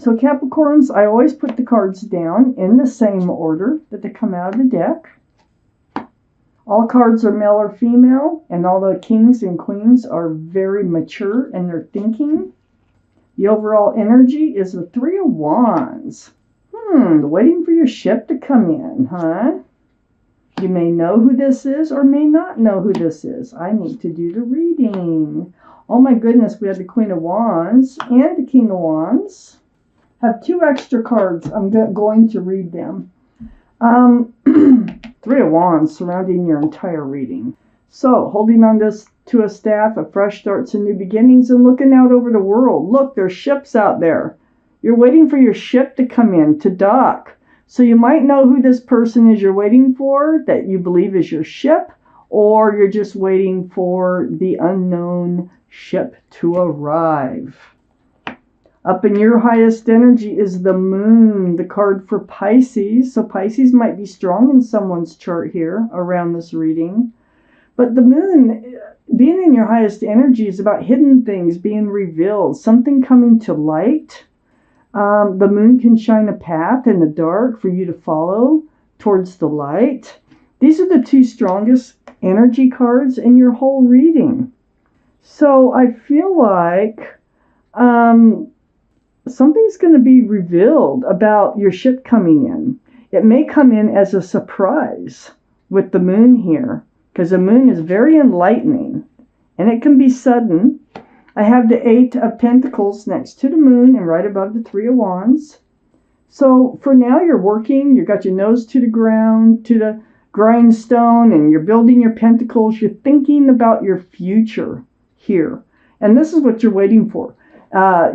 So Capricorns, I always put the cards down in the same order that they come out of the deck. All cards are male or female, and all the kings and queens are very mature in their thinking. The overall energy is the Three of Wands. Waiting for your ship to come in, huh? You may know who this is or may not know who this is. I need to do the reading. Oh my goodness, we have the Queen of Wands and the King of Wands. Have 2 extra cards. I'm going to read them. Three of Wands surrounding your entire reading. So, holding on to a staff of fresh starts and new beginnings and looking out over the world. Look, there's ships out there. You're waiting for your ship to come in, to dock. So you might know who this person is you're waiting for, that you believe is your ship, or you're just waiting for the unknown ship to arrive. Up in your highest energy is the Moon, the card for Pisces. So Pisces might be strong in someone's chart here around this reading. But the Moon, being in your highest energy, is about hidden things being revealed, something coming to light. The Moon can shine a path in the dark for you to follow towards the light. These are the 2 strongest energy cards in your whole reading. So I feel like something's going to be revealed about your ship coming in. It may come in as a surprise with the Moon here, because the Moon is very enlightening, and it can be sudden. I have the 8 of Pentacles next to the Moon and right above the 3 of Wands. So for now, you're working. You've got your nose to the ground, to the grindstone, and you're building your pentacles. You're thinking about your future here. And this is what you're waiting for.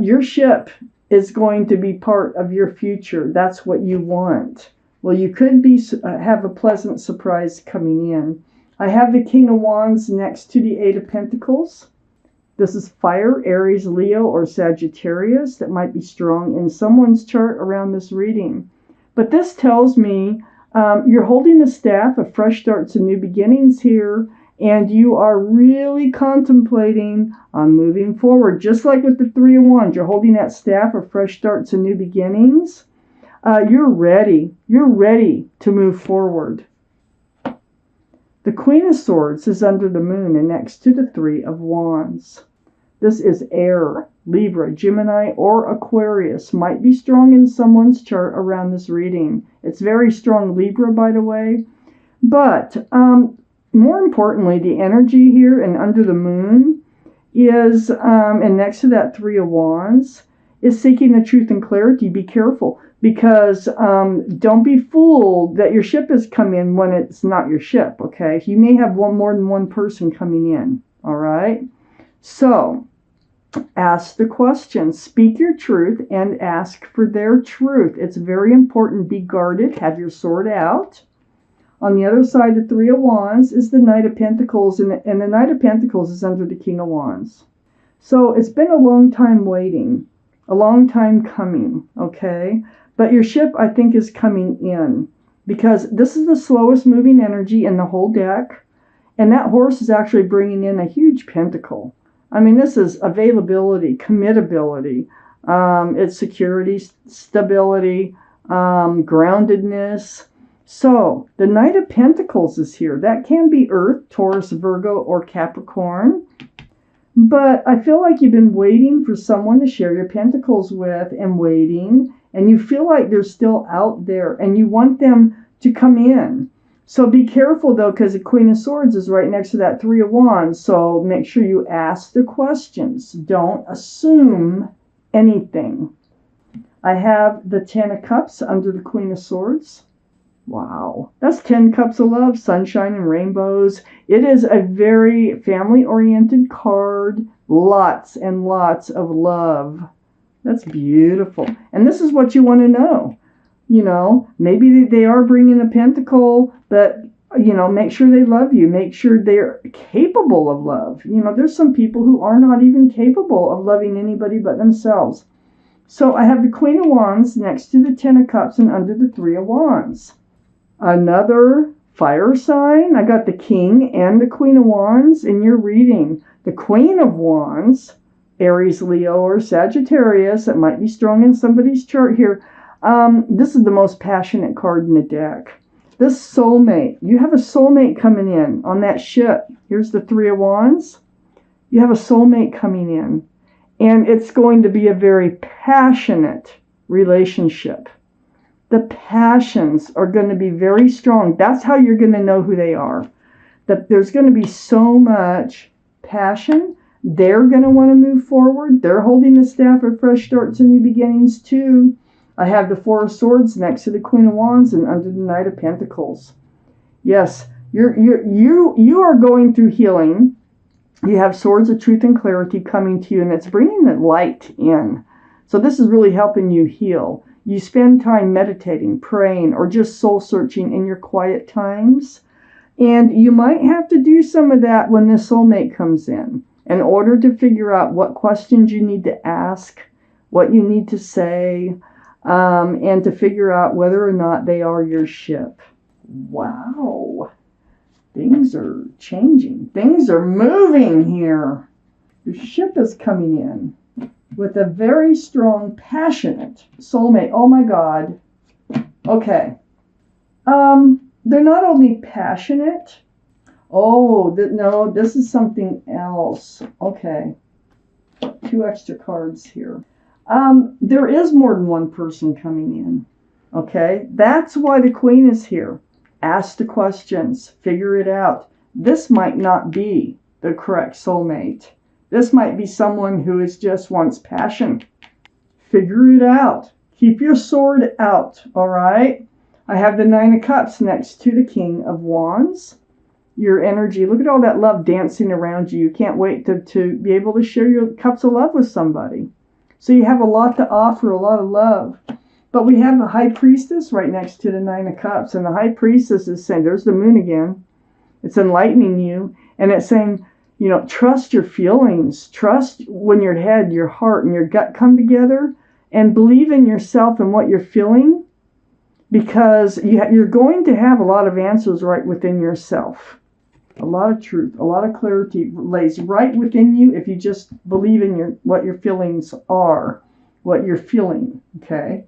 Your ship is going to be part of your future. That's what you want. Well, you could have a pleasant surprise coming in. I have the King of Wands next to the 8 of Pentacles. This is fire, Aries, Leo, or Sagittarius that might be strong in someone's chart around this reading. But this tells me you're holding a staff of fresh starts and new beginnings here, and you are really contemplating on moving forward. Just like with the 3 of Wands, you're holding that staff of fresh starts and new beginnings. You're ready. You're ready to move forward. The Queen of Swords is under the Moon and next to the 3 of Wands. This is air, Libra, Gemini, or Aquarius. Might be strong in someone's chart around this reading. It's very strong Libra, by the way. But more importantly, the energy here and under the Moon is, and next to that 3 of Wands, is seeking the truth and clarity. Be careful, because don't be fooled that your ship has come in when it's not your ship, okay? You may have more than one person coming in, all right? So, ask the question. Speak your truth and ask for their truth. It's very important. Be guarded. Have your sword out. On the other side, the 3 of Wands is the Knight of Pentacles, and the Knight of Pentacles is under the King of Wands. So, it's been a long time waiting. A long time coming, okay? But your ship, I think, is coming in because this is the slowest moving energy in the whole deck. And that horse is actually bringing in a huge pentacle. I mean, this is availability, committability. It's security, stability, groundedness. So the Knight of Pentacles is here. That can be Earth, Taurus, Virgo, or Capricorn. But I feel like you've been waiting for someone to share your pentacles with and waiting. And you feel like they're still out there and you want them to come in. So be careful, though, because the Queen of Swords is right next to that 3 of Wands. So make sure you ask the questions. Don't assume anything. I have the 10 of Cups under the Queen of Swords. Wow. That's 10 cups of love, sunshine, and rainbows. It is a very family-oriented card. Lots and lots of love. That's beautiful. And this is what you want to know. You know, maybe they are bringing a pentacle, but, you know, make sure they love you. Make sure they're capable of love. You know, there's some people who are not even capable of loving anybody but themselves. So I have the Queen of Wands next to the 10 of Cups and under the 3 of Wands. Another fire sign. I got the King and the Queen of Wands in your reading. The Queen of Wands Aries, Leo, or Sagittarius. It might be strong in somebody's chart here. This is the most passionate card in the deck. This soulmate. You have a soulmate coming in on that ship. Here's the Three of Wands. You have a soulmate coming in. And it's going to be a very passionate relationship. The passions are going to be very strong. That's how you're going to know who they are. That there's going to be so much passion. They're going to want to move forward. They're holding the staff of fresh starts and new beginnings too. I have the Four of Swords next to the Queen of Wands and under the Knight of Pentacles. Yes, you are going through healing. You have swords of truth and clarity coming to you, and it's bringing the light in. So this is really helping you heal. You spend time meditating, praying, or just soul searching in your quiet times. And you might have to do some of that when this soulmate comes in order to figure out what questions you need to ask, what you need to say, and to figure out whether or not they are your ship. Wow. Things are changing. Things are moving here. Your ship is coming in with a very strong, passionate soulmate. Oh my God. Okay. They're not only passionate. Oh, no, this is something else. Okay. 2 extra cards here. There is more than one person coming in. Okay. That's why the Queen is here. Ask the questions. Figure it out. This might not be the correct soulmate. This might be someone who is just wants passion. Figure it out. Keep your sword out, all right? I have the Nine of Cups next to the King of Wands. Your energy, look at all that love dancing around you. You can't wait to be able to share your cups of love with somebody. So you have a lot to offer, a lot of love. But we have the High Priestess right next to the Nine of Cups. And the High Priestess is saying, there's the moon again. It's enlightening you. And it's saying, you know, trust your feelings. Trust when your head, your heart, and your gut come together. And believe in yourself and what you're feeling. Because you're going to have a lot of answers right within yourself. A lot of truth, a lot of clarity lays right within you if you just believe in what your feelings are, what you're feeling, okay?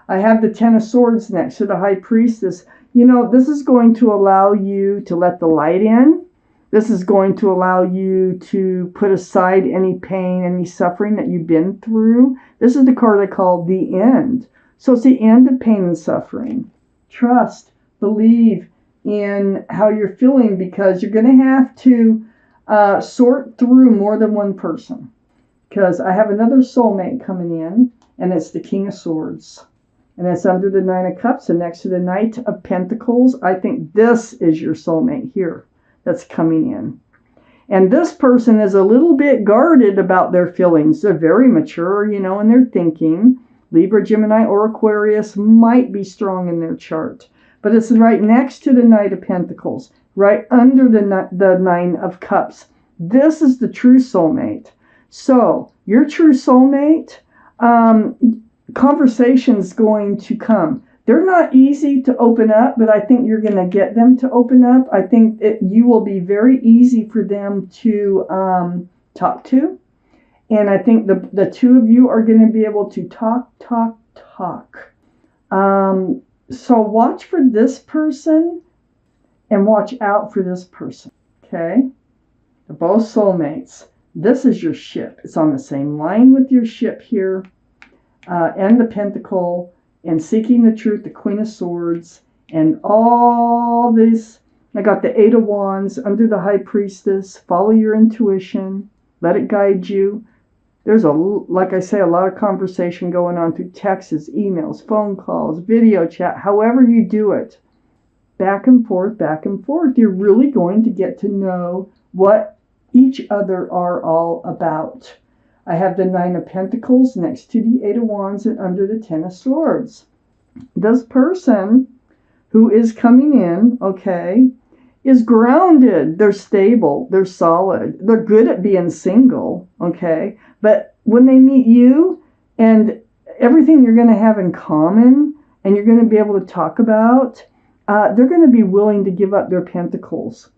I have the Ten of Swords next to the High Priestess. You know, this is going to allow you to let the light in. This is going to allow you to put aside any pain, any suffering that you've been through. This is the card I call the end. So it's the end of pain and suffering. Trust, believe in how you're feeling because you're going to have to sort through more than one person. Because I have another soulmate coming in, and it's the King of Swords. And it's under the Nine of Cups and next to the Knight of Pentacles. I think this is your soulmate here that's coming in. And this person is a little bit guarded about their feelings. They're very mature, you know, in their thinking. Libra, Gemini, or Aquarius might be strong in their chart. But it's right next to the Knight of Pentacles, right under the Nine of Cups. This is the true soulmate. So, your true soulmate, conversation's going to come. They're not easy to open up, but I think you're going to get them to open up. I think you will be very easy for them to talk to. And I think the two of you are going to be able to talk. So watch for this person and watch out for this person. Okay? They're both soulmates. This is your ship. It's on the same line with your ship here. And the Pentacle. And Seeking the Truth, the Queen of Swords. And all this. I got the Eight of Wands under the High Priestess. Follow your intuition. Let it guide you. There's like I say, a lot of conversation going on through texts, emails, phone calls, video chat, however you do it. Back and forth, back and forth. You're really going to get to know what each other are all about. I have the Nine of Pentacles next to the Eight of Wands and under the Ten of Swords. This person who is coming in, okay, is grounded. They're stable. They're solid. They're good at being single, okay? But when they meet you and everything you're going to have in common and you're going to be able to talk about, they're going to be willing to give up their pentacles.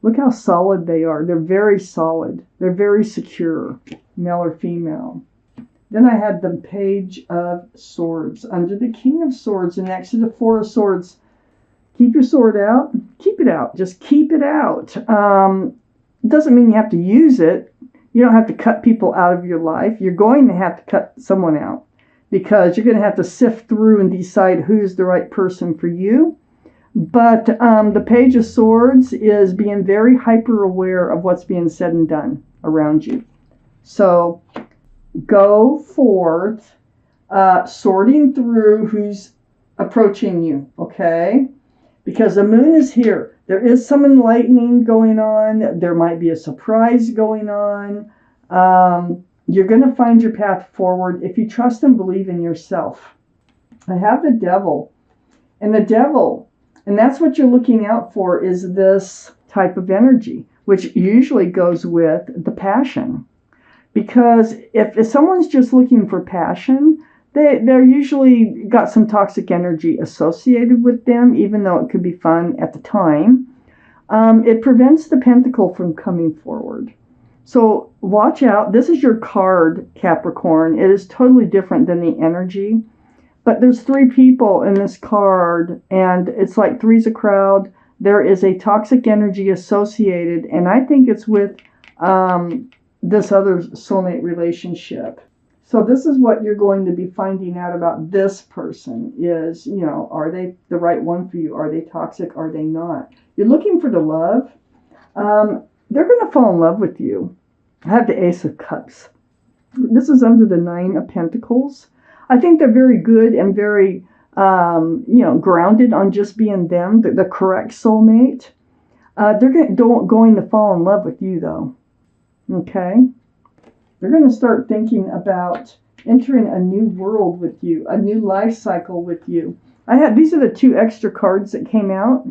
Look how solid they are. They're very solid. They're very secure, male or female. Then I had the Page of Swords under the King of Swords, and next to the Four of Swords. Keep your sword out. Keep it out. Just keep it out. Doesn't mean you have to use it. You don't have to cut people out of your life. You're going to have to cut someone out because you're going to have to sift through and decide who's the right person for you. But the Page of Swords is being very hyper aware of what's being said and done around you. So go forth, sorting through who's approaching you, okay? Because the moon is here. There is some enlightening going on. There might be a surprise going on. You're going to find your path forward if you trust and believe in yourself. I have the Devil. And the Devil, and that's what you're looking out for, is this type of energy, which usually goes with the passion. Because if someone's just looking for passion, they're usually got some toxic energy associated with them, even though it could be fun at the time. It prevents the pentacle from coming forward. So watch out. This is your card, Capricorn. It is totally different than the energy. But there's 3 people in this card, and it's like 3's a crowd. There is a toxic energy associated, and I think it's with this other soulmate relationship. So this is what you're going to be finding out about this person is, are they the right one for you? Are they toxic? Are they not? You're looking for the love. They're going to fall in love with you. I have the Ace of Cups. This is under the 9 of Pentacles. I think they're very good and very, grounded on just being them, the correct soulmate. They're going to fall in love with you, though. Okay? They're going to start thinking about entering a new world with you, a new life cycle with you. These are the 2 extra cards that came out.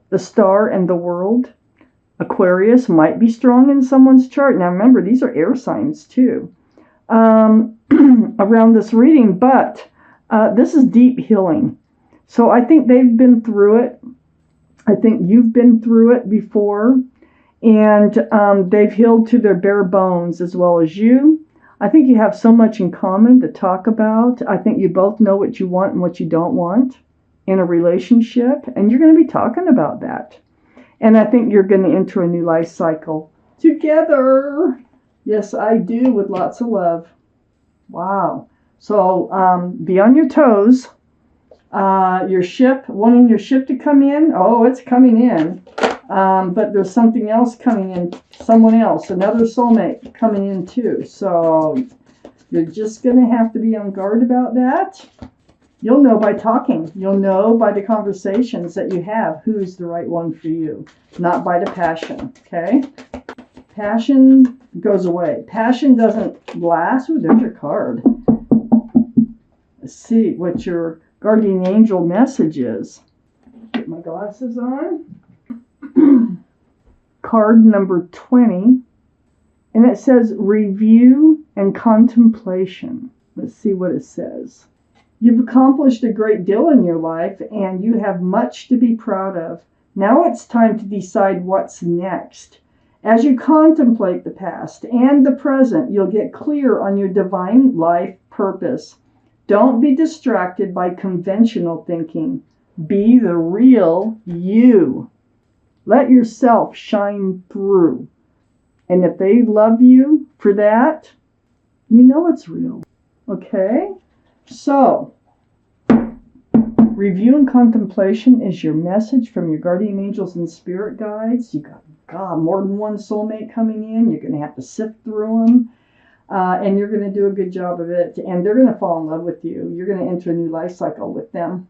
The Star and the World. Aquarius might be strong in someone's chart. Now remember, these are air signs too. Around this reading, but this is deep healing. So I think they've been through it. I think you've been through it before. And they've healed to their bare bones as well as you. I think you have so much in common to talk about. I think you both know what you want and what you don't want in a relationship. And you're going to be talking about that. And I think you're going to enter a new life cycle together. Yes, I do, with lots of love. Wow. So be on your toes. Your ship, wanting your ship to come in. Oh, it's coming in. But there's something else coming in. Someone else, another soulmate coming in too. So you're just going to have to be on guard about that. You'll know by talking. You'll know by the conversations that you have who's the right one for you. Not by the passion, okay? Passion goes away. Passion doesn't last. Ooh, there's your card. Let's see what your guardian angel message is. Get my glasses on. Card number 20. And it says review and contemplation. Let's see what it says. You've accomplished a great deal in your life and you have much to be proud of. Now it's time to decide what's next. As you contemplate the past and the present, you'll get clear on your divine life purpose. Don't be distracted by conventional thinking. Be the real you. Let yourself shine through. And if they love you for that, you know it's real. Okay? So, review and contemplation is your message from your guardian angels and spirit guides. You got more than one soulmate coming in. You're going to have to sift through them. And you're going to do a good job of it. And they're going to fall in love with you. You're going to enter a new life cycle with them.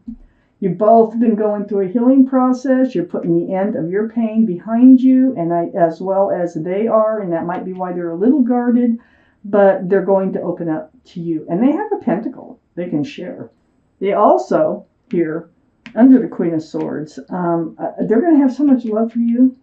You've both been going through a healing process. You're putting the end of your pain behind you, and as well as they are. And that might be why they're a little guarded. But they're going to open up to you. And they have a pentacle they can share. They also, here, under the Queen of Swords, they're going to have so much love for you.